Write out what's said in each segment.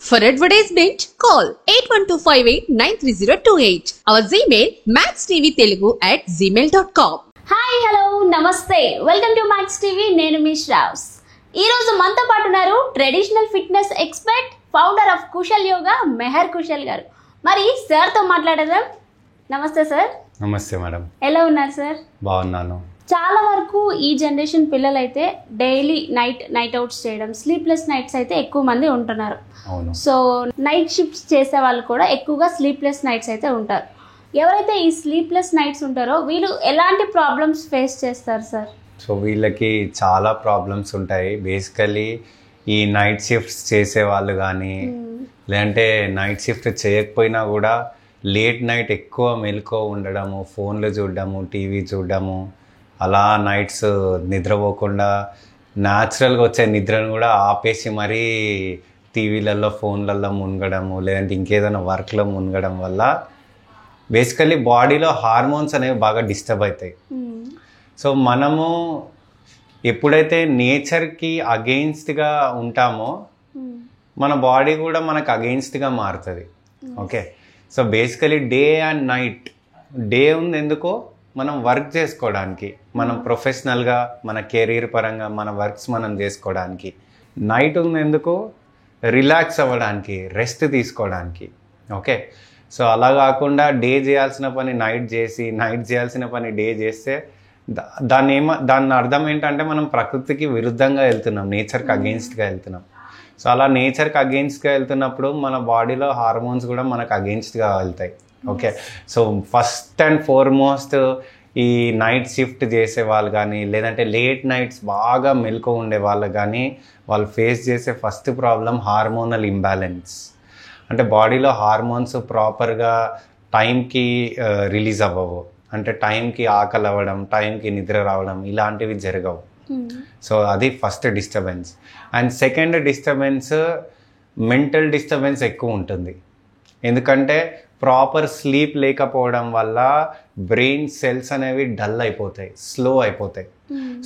For advertisement, call 8125893028. Our Gmail maxtvtelugu@gmail.com. Hi hello నమస్తే welcome to max TV. నేను మీ శ్రావ్స్. ఈరోజు మనతో పాటు ఉన్నారు traditional fitness expert, founder of Kushal Yoga Mehar Kushal గారు. మరి సార్తో మాట్లాడదాం. నమస్తే సార్. నమస్తే మేడం. ఎలా ఉన్నారు సార్? బాగున్నాను. చాలా వరకు ఈ జనరేషన్ పిల్లలు అయితే డైలీ నైట్ అవుట్స్ చేయడం, స్లీప్లెస్ నైట్స్ అయితే ఎక్కువ మంది ఉంటున్నారు. సో నైట్ షిఫ్ట్స్ చేసే వాళ్ళు కూడా ఎక్కువగా స్లీప్లెస్ నైట్స్ అయితే ఉంటారు. ఎవరైతే ఈ స్లీప్లెస్ నైట్స్ ఉంటారో వీళ్ళు ఎలాంటి ప్రాబ్లమ్స్ ఫేస్ చేస్తారు సార్? సో వీళ్ళకి చాలా ప్రాబ్లమ్స్ ఉంటాయి. బేసికలీ ఈ నైట్ షిఫ్ట్స్ చేసే వాళ్ళు కానీ లేదంటే నైట్ షిఫ్ట్ చేయకపోయినా కూడా లేట్ నైట్ ఎక్కువ మెలకువ ఉండడము, ఫోన్లు చూడడము, టీవీ చూడడము, అలా నైట్స్ నిద్రపోకుండా న్యాచురల్గా వచ్చే నిద్రను కూడా ఆపేసి మరీ టీవీలలో ఫోన్లలో మునగడము లేదంటే ఇంకేదైనా వర్క్లో మునగడం వల్ల బేసికలీ బాడీలో హార్మోన్స్ అనేవి బాగా డిస్టర్బ్ అవుతాయి. సో మనము ఎప్పుడైతే నేచర్కి అగెయిన్స్ట్గా ఉంటామో మన బాడీ కూడా మనకు అగెయిన్స్ట్గా మారుతుంది. Okay, so basically day and night, day ఉంది ఎందుకో మనం వర్క్ చేసుకోవడానికి, మనం ప్రొఫెషనల్గా మన కెరీర్ పరంగా మన వర్క్స్ మనం చేసుకోవడానికి. నైట్ ఉంది ఎందుకు, రిలాక్స్ అవ్వడానికి, రెస్ట్ తీసుకోవడానికి. ఓకే, సో అలా కాకుండా డే చేయాల్సిన పని నైట్ చేసి నైట్ చేయాల్సిన పని డే చేస్తే దాని అర్థం ఏంటంటే మనం ప్రకృతికి విరుద్ధంగా వెళ్తున్నాం, నేచర్కి అగెయిన్స్ట్గా వెళ్తున్నాం. సో అలా నేచర్కి అగెయిన్స్ట్గా వెళ్తున్నప్పుడు మన బాడీలో హార్మోన్స్ కూడా మనకు అగెయిన్స్ట్గా వెళ్తాయి. Okay, so first and foremost ఈ నైట్ షిఫ్ట్ చేసే వాళ్ళు కానీ లేదంటే లేట్ నైట్స్ బాగా మెలకువ ఉండే వాళ్ళు కానీ వాళ్ళు ఫేస్ చేసే ఫస్ట్ ప్రాబ్లం హార్మోనల్ ఇంబ్యాలెన్స్. అంటే బాడీలో హార్మోన్స్ ప్రాపర్గా టైంకి రిలీజ్ అవ్వవు, అంటే టైంకి ఆకలి అవ్వడం, టైంకి నిద్ర రావడం ఇలాంటివి జరగవు. సో అది first disturbance. And second disturbance mental disturbance ఎక్కువ ఉంటుంది. ఎందుకంటే ప్రాపర్ స్లీప్ లేకపోవడం వల్ల బ్రెయిన్ సెల్స్ అనేవి డల్ అయిపోతాయి, స్లో అయిపోతాయి.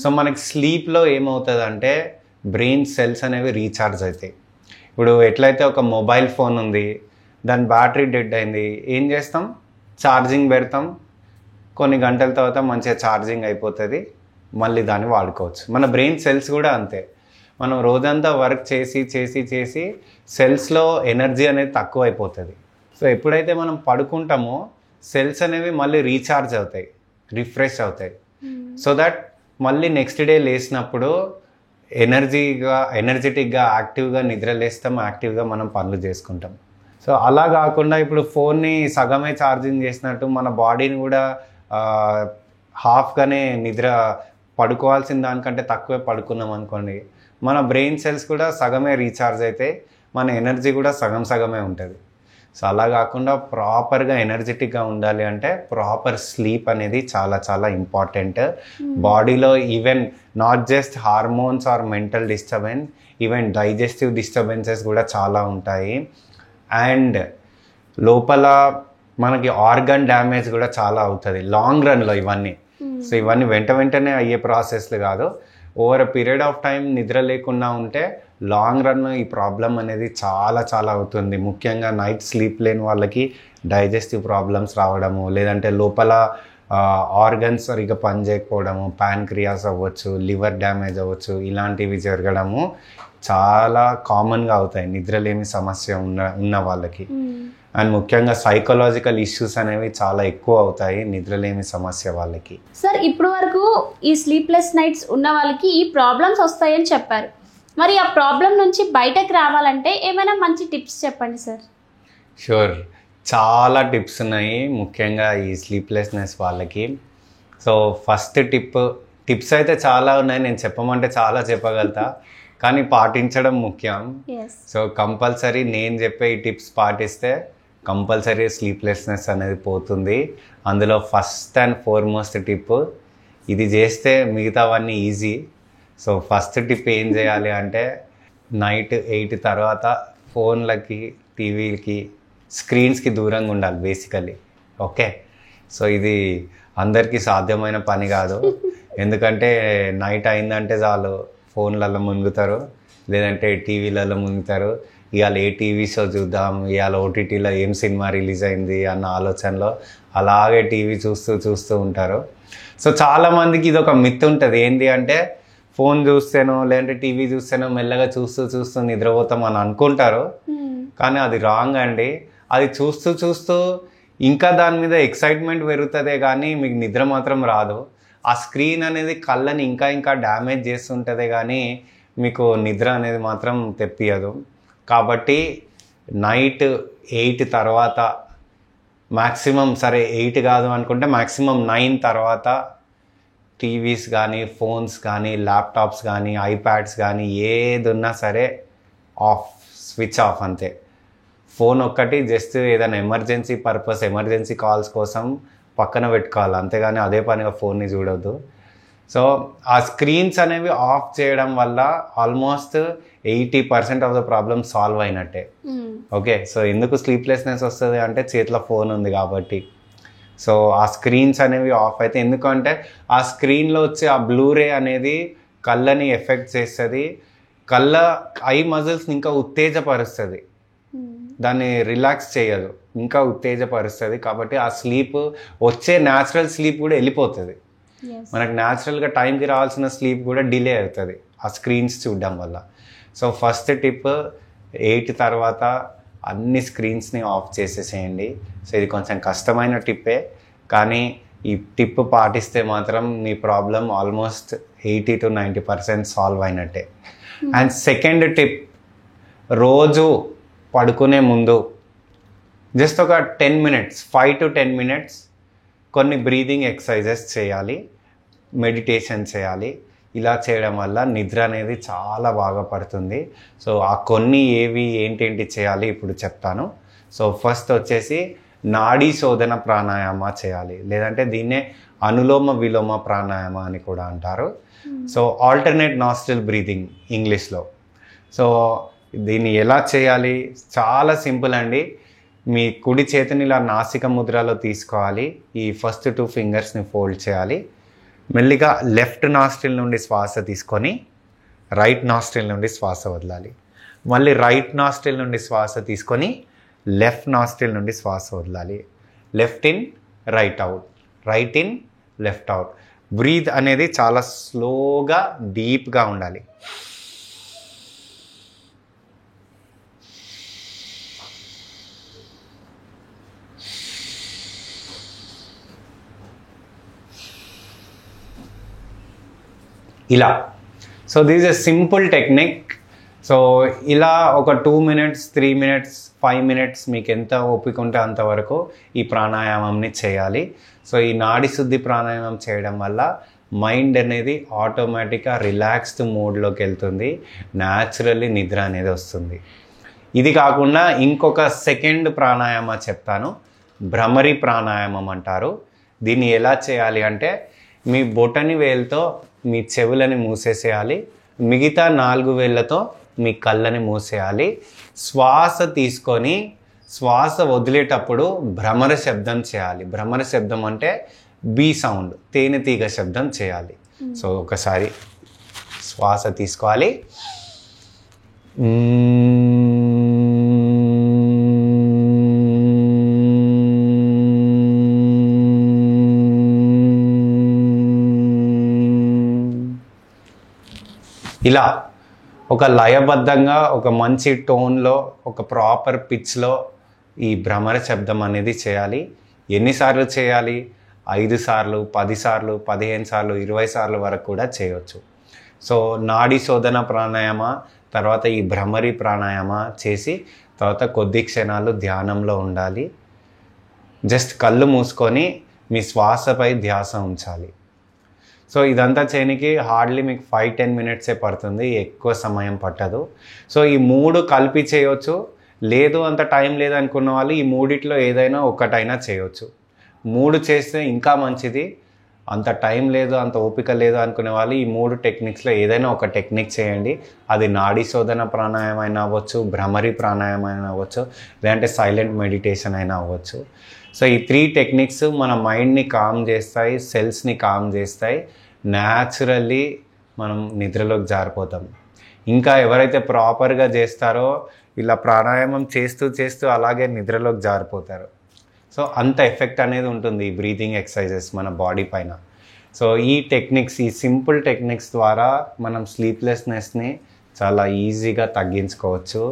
సో మనకి స్లీప్లో ఏమవుతుంది అంటే బ్రెయిన్ సెల్స్ అనేవి రీఛార్జ్ అవుతాయి. ఇప్పుడు ఎట్లయితే ఒక మొబైల్ ఫోన్ ఉంది, దాని బ్యాటరీ డెడ్ అయింది, ఏం చేస్తాం, ఛార్జింగ్ పెడతాం, కొన్ని గంటల తర్వాత మంచిగా ఛార్జింగ్ అయిపోతుంది, మళ్ళీ దాన్ని వాడుకోవచ్చు. మన బ్రెయిన్ సెల్స్ కూడా అంతే. మనం రోజంతా వర్క్ చేసి చేసి చేసి సెల్స్లో ఎనర్జీ అనేది తక్కువ అయిపోతుంది. సో ఎప్పుడైతే మనం పడుకుంటామో సెల్స్ అనేవి మళ్ళీ రీఛార్జ్ అవుతాయి, రిఫ్రెష్ అవుతాయి. సో దట్ మళ్ళీ నెక్స్ట్ డే లేచినప్పుడు ఎనర్జెటిక్గా యాక్టివ్గా నిద్ర లేస్తాం, యాక్టివ్గా మనం పనులు చేసుకుంటాం. సో అలా కాకుండా ఇప్పుడు ఫోన్ని సగమే ఛార్జింగ్ చేసినట్టు మన బాడీని కూడా హాఫ్గానే నిద్ర పడుకోవాల్సిన దానికంటే తక్కువే పడుకున్నాం అనుకోండి, మన బ్రెయిన్ సెల్స్ కూడా సగమే రీఛార్జ్ అయితే మన ఎనర్జీ కూడా సగమే ఉంటుంది. సో అలా కాకుండా ప్రాపర్గా ఎనర్జెటిక్గా ఉండాలి అంటే ప్రాపర్ స్లీప్ అనేది చాలా చాలా ఇంపార్టెంట్. బాడీలో even not just hormones or mental disturbance, even digestive disturbances కూడా చాలా ఉంటాయి. అండ్ లోపల మనకి ఆర్గన్ డ్యామేజ్ కూడా చాలా అవుతుంది లాంగ్ రన్లో ఇవన్నీ. సో ఇవన్నీ వెంటనే అయ్యే ప్రాసెస్లు కాదు, over a period of time నిద్ర లేకుండా ఉంటే లాంగ్ రన్ ఈ ప్రాబ్లం అనేది చాలా చాలా అవుతుంది. ముఖ్యంగా నైట్ స్లీప్ లేని వాళ్ళకి డైజెస్టివ్ ప్రాబ్లమ్స్ రావడము, లేదంటే లోపల ఆర్గన్స్ సరిగ్గా పనిచేయకపోవడము, ప్యాన్క్రియాస్ అవ్వచ్చు, లివర్ డ్యామేజ్ అవ్వచ్చు, ఇలాంటివి జరగడము చాలా కామన్గా అవుతాయి నిద్రలేమి సమస్య ఉన్న వాళ్ళకి. అండ్ ముఖ్యంగా సైకలాజికల్ ఇష్యూస్ అనేవి చాలా ఎక్కువ అవుతాయి నిద్రలేమి సమస్య వాళ్ళకి. సార్ ఇప్పుడు వరకు ఈ స్లీప్లెస్ నైట్స్ ఉన్న వాళ్ళకి ఈ ప్రాబ్లమ్స్ వస్తాయని చెప్పారు. మరి ఆ ప్రాబ్లం నుంచి బయటకు రావాలంటే ఏమైనా మంచి టిప్స్ చెప్పండి సార్. షూర్, చాలా టిప్స్ ఉన్నాయి ముఖ్యంగా ఈ స్లీప్లెస్నెస్ వాళ్ళకి. సో ఫస్ట్ టిప్స్ అయితే చాలా ఉన్నాయి, నేను చెప్పమంటే చాలా చెప్పగలుగుతా, కానీ పాటించడం ముఖ్యం. సో కంపల్సరీ నేను చెప్పే ఈ టిప్స్ పాటిస్తే కంపల్సరీ స్లీప్లెస్నెస్ అనేది పోతుంది. అందులో ఫస్ట్ అండ్ ఫార్మోస్ట్ టిప్, ఇది చేస్తే మిగతావన్నీ ఈజీ. సో ఫస్ట్ టిప్ ఏం చేయాలి అంటే నైట్ 8 తర్వాత ఫోన్లకి, టీవీలకి, స్క్రీన్స్కి దూరంగా ఉండాలి బేసికలీ. ఓకే, సో ఇది అందరికీ సాధ్యమైన పని కాదు. ఎందుకంటే నైట్ అయిందంటే చాలు ఫోన్లలో మునుగుతారు, లేదంటే టీవీలలో మునుగుతారు, ఇవాళ ఏ టీవీ షో చూద్దాం, ఇవాళ ఓటీటీలో ఏం సినిమా రిలీజ్ అయింది అన్న ఆలోచనలో అలాగే టీవీ చూస్తూ ఉంటారు. సో చాలామందికి ఇది ఒక మిత్ ఉంటుంది, ఏంటి అంటే ఫోన్ చూస్తేనో లేదంటే టీవీ చూస్తేనో మెల్లగా చూస్తూ నిద్రపోతాం అని అనుకుంటారు. కానీ అది రాంగ్ అండి. అది చూస్తూ ఇంకా దాని మీద ఎక్సైట్మెంట్ పెరుగుతుందే కానీ మీకు నిద్ర మాత్రం రాదు. ఆ స్క్రీన్ అనేది కళ్ళని ఇంకా డ్యామేజ్ చేస్తుంటుందే కానీ మీకు నిద్ర అనేది మాత్రం తెప్పియదు. కాబట్టి నైట్ 8 తర్వాత మ్యాక్సిమం, సరే 8 కాదు అనుకుంటే మ్యాక్సిమం 9 తర్వాత టీవీస్ కానీ, ఫోన్స్ కానీ, ల్యాప్టాప్స్ కానీ, ఐప్యాడ్స్ కానీ ఏది ఉన్నా సరే ఆఫ్, స్విచ్ ఆఫ్ అంతే. ఫోన్ ఒక్కటి జస్ట్ ఏదైనా ఎమర్జెన్సీ పర్పస్, ఎమర్జెన్సీ కాల్స్ కోసం పక్కన పెట్టుకోవాలి, అంతేగాని అదే పనిగా ఫోన్ని చూడొద్దు. సో ఆ స్క్రీన్స్ అనేవి ఆఫ్ చేయడం వల్ల almost 80% of the problem solve అయినట్టే. ఓకే, సో ఎందుకు స్లీప్లెస్నెస్ వస్తుంది అంటే చేతిలో ఫోన్ ఉంది కాబట్టి. సో ఆ స్క్రీన్స్ అనేవి ఆఫ్ అయితే, ఎందుకంటే ఆ స్క్రీన్లో వచ్చే ఆ బ్లూరే అనేది కళ్ళని ఎఫెక్ట్ చేస్తుంది, ఐ మజిల్స్ని ఇంకా ఉత్తేజపరుస్తుంది, దాన్ని రిలాక్స్ చేయదు, ఇంకా ఉత్తేజపరుస్తుంది. కాబట్టి ఆ స్లీప్, వచ్చే న్యాచురల్ స్లీప్ కూడా వెళ్ళిపోతుంది. మనకు న్యాచురల్గా టైంకి రావాల్సిన స్లీప్ కూడా డిలే అవుతుంది ఆ స్క్రీన్స్ చూడడం వల్ల. సో ఫస్ట్ టిప్, 8 తర్వాత అన్ని స్క్రీన్స్ని ఆఫ్ చేసేసేయండి. సో ఇది కొంచెం కష్టమైన టిప్పే, కానీ ఈ టిప్ పాటిస్తే మాత్రం మీ ప్రాబ్లం ఆల్మోస్ట్ 80 to 90% సాల్వ్ అయినట్టే. అండ్ సెకండ్ టిప్, రోజు పడుకునే ముందు జస్ట్ ఒక 10 minutes, 5 to 10 minutes కొన్ని బ్రీదింగ్ ఎక్సర్సైజెస్ చేయాలి, మెడిటేషన్ చేయాలి. ఇలా చేయడం వల్ల నిద్ర అనేది చాలా బాగా పడుతుంది. సో ఆ కొన్ని ఏంటి చేయాలి ఇప్పుడు చెప్తాను. సో ఫస్ట్ వచ్చేసి నాడీ శోధన ప్రాణాయామ చేయాలి, లేదంటే దీన్నే అనులోమ విలోమ ప్రాణాయామ అని కూడా అంటారు. సో ఆల్టర్నేట్ నాస్ట్రిల్ బ్రీదింగ్ ఇంగ్లీష్లో. సో దీన్ని ఎలా చేయాలి, చాలా సింపుల్ అండి. మీ కుడి చేతిని ఇలా నాసిక ముద్రలో తీసుకోవాలి, ఈ ఫస్ట్ 2 ఫింగర్స్ని ఫోల్డ్ చేయాలి. మెల్లిగా లెఫ్ట్ నాస్ట్రిల్ నుండి శ్వాస తీసుకొని రైట్ నాస్ట్రిల్ నుండి శ్వాస వదలాలి. మళ్ళీ రైట్ నాస్ట్రిల్ నుండి శ్వాస తీసుకొని లెఫ్ట్ నాస్ట్రిల్ నుండి శ్వాస వదలాలి. Left in, right out, right in, left out. Breath అనేది చాలా స్లోగా, డీప్గా ఉండాలి. ఇలా. So this is a simple technique. So ఇలా ఒక 2 minutes, 3 minutes, 5 minutes మీకు ఎంత ఓపిక ఉంటే అంతవరకు ఈ ప్రాణాయామంని చేయాలి. సో ఈ నాడి శుద్ధి ప్రాణాయామం చేయడం వల్ల మైండ్ అనేది ఆటోమేటిక్గా రిలాక్స్డ్ మోడ్లోకి వెళ్తుంది, న్యాచురల్లీ నిద్ర అనేది వస్తుంది. ఇది కాకుండా ఇంకొక సెకండ్ ప్రాణాయామ చెప్తాను, భ్రమరి ప్రాణాయామం అంటారు. దీన్ని ఎలా చేయాలి అంటే, మీ బొటని వేలుతో మీ చెవులని మూసేసేయాలి, మిగతా 4 వేళ్ళతో మీ కళ్ళని మూసేయాలి. శ్వాస తీసుకొని శ్వాస వదిలేటప్పుడు భ్రమర శబ్దం చేయాలి. భ్రమర శబ్దం అంటే బీ సౌండ్, తేనెటీగ శబ్దం చేయాలి. సో ఒకసారి శ్వాస తీసుకోవాలి, ఇలా ఒక లయబద్ధంగా, ఒక మంచి టోన్లో, ఒక ప్రాపర్ పిచ్లో ఈ భ్రమర శబ్దం అనేది చేయాలి. ఎన్నిసార్లు చేయాలి? 5 సార్లు, 10 సార్లు, 15 సార్లు, 20 సార్లు వరకు కూడా చేయవచ్చు. సో నాడీ శోధన ప్రాణాయామ తర్వాత ఈ భ్రమరి ప్రాణాయామ చేసి తర్వాత కొద్ది క్షణాలు ధ్యానంలో ఉండాలి. జస్ట్ కళ్ళు మూసుకొని మీ శ్వాసపై ధ్యాస ఉంచాలి. సో ఇదంతా చేయడానికి హార్డ్లీ మీకు 5-10 minutes పడుతుంది, ఎక్కువ సమయం పట్టదు. సో ఈ 3 కలిపి చేయవచ్చు, లేదు అంత టైం లేదనుకున్న వాళ్ళు ఈ 3 ఏదైనా ఒకటైనా చేయవచ్చు. 3 చేస్తే ఇంకా మంచిది. అంత టైం లేదు, అంత ఓపిక లేదు అనుకునే వాళ్ళు ఈ 3 టెక్నిక్స్లో ఏదైనా ఒక టెక్నిక్ చేయండి. అది నాడీ శోధన ప్రాణాయామం అయినా అవ్వచ్చు, భ్రమరి ప్రాణాయామం అయినా అవ్వచ్చు, లేదంటే సైలెంట్ మెడిటేషన్ అయినా అవ్వచ్చు. సో ఈ 3 టెక్నిక్స్ మన మైండ్ని కామ్ చేస్తాయి, సెల్స్ని కామ్ చేస్తాయి, న్యాచురల్లీ మనం నిద్రలోకి జారిపోతాం. ఇంకా ఎవరైతే ప్రాపర్గా చేస్తారో ఇలా ప్రాణాయామం చేస్తూ చేస్తూ అలాగే నిద్రలోకి జారిపోతారు. సో అంత ఎఫెక్ట్ అనేది ఉంటుంది ఈ బ్రీతింగ్ ఎక్సర్సైజెస్ మన బాడీ పైన. సో ఈ టెక్నిక్స్, ఈ సింపుల్ టెక్నిక్స్ ద్వారా మనం స్లీప్లెస్నెస్ని చాలా ఈజీగా తగ్గించుకోవచ్చు.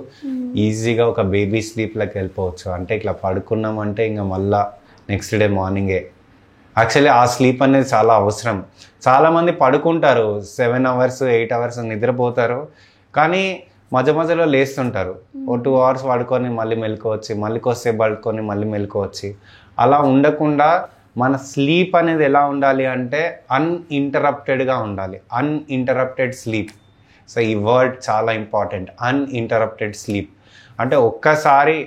ఈజీగా ఒక బేబీ స్లీప్లోకి వెళ్ళిపోవచ్చు. అంటే ఇట్లా పడుకున్నామంటే ఇంకా మళ్ళా నెక్స్ట్ డే మార్నింగే. యాక్చువల్లీ ఆ స్లీప్ అనేది చాలా అవసరం. చాలామంది పడుకుంటారు 7 hours 8 hours నిద్రపోతారు, కానీ మధ్య మధ్యలో లేస్తుంటారు. ఓ 2 hours పడుకొని మళ్ళీ మెలుకోవచ్చు, మళ్ళీ కొద్దిసేపు పడుకొని మళ్ళీ మెలుకోవచ్చు. అలా ఉండకుండా మన స్లీప్ అనేది ఎలా ఉండాలి అంటే అన్ఇంటరప్టెడ్గా ఉండాలి. Uninterrupted sleep. సో ఈ వర్డ్ చాలా ఇంపార్టెంట్, అన్ఇంటరప్టెడ్ స్లీప్. అంటే ఒక్కసారి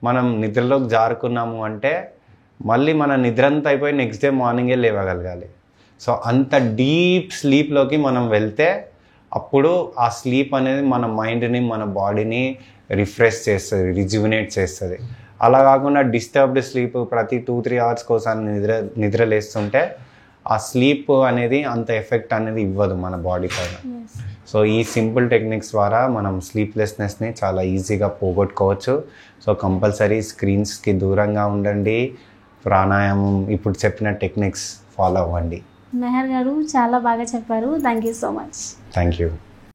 మనం నిద్రలోకి జారుకున్నాము అంటే మళ్ళీ మన నిద్ర అంతా అయిపోయి నెక్స్ట్ డే మార్నింగే లేవగలగాలి. సో అంత డీప్ స్లీప్లోకి మనం వెళ్తే అప్పుడు ఆ స్లీప్ అనేది మన మైండ్ని, మన బాడీని రిఫ్రెష్ చేస్తుంది, రిజ్యువినేట్ చేస్తుంది. అలా కాకుండా డిస్టర్బ్డ్ స్లీప్ ప్రతి 2-3 hours కోసం నిద్ర లేస్తుంటే ఆ స్లీప్ అనేది అంత ఎఫెక్ట్ అనేది ఇవ్వదు మన బాడీ పైన. సో ఈ సింపుల్ టెక్నిక్స్ ద్వారా మనం స్లీప్లెస్నెస్ని చాలా ఈజీగా పోగొట్టుకోవచ్చు. సో కంపల్సరీ స్క్రీన్స్కి దూరంగా ఉండండి, ప్రాణాయామం ఇప్పుడు చెప్పిన టెక్నిక్స్ ఫాలో అవ్వండి. మెహర్ గారు చాలా బాగా చెప్పారు. Thank you so much. Thank you.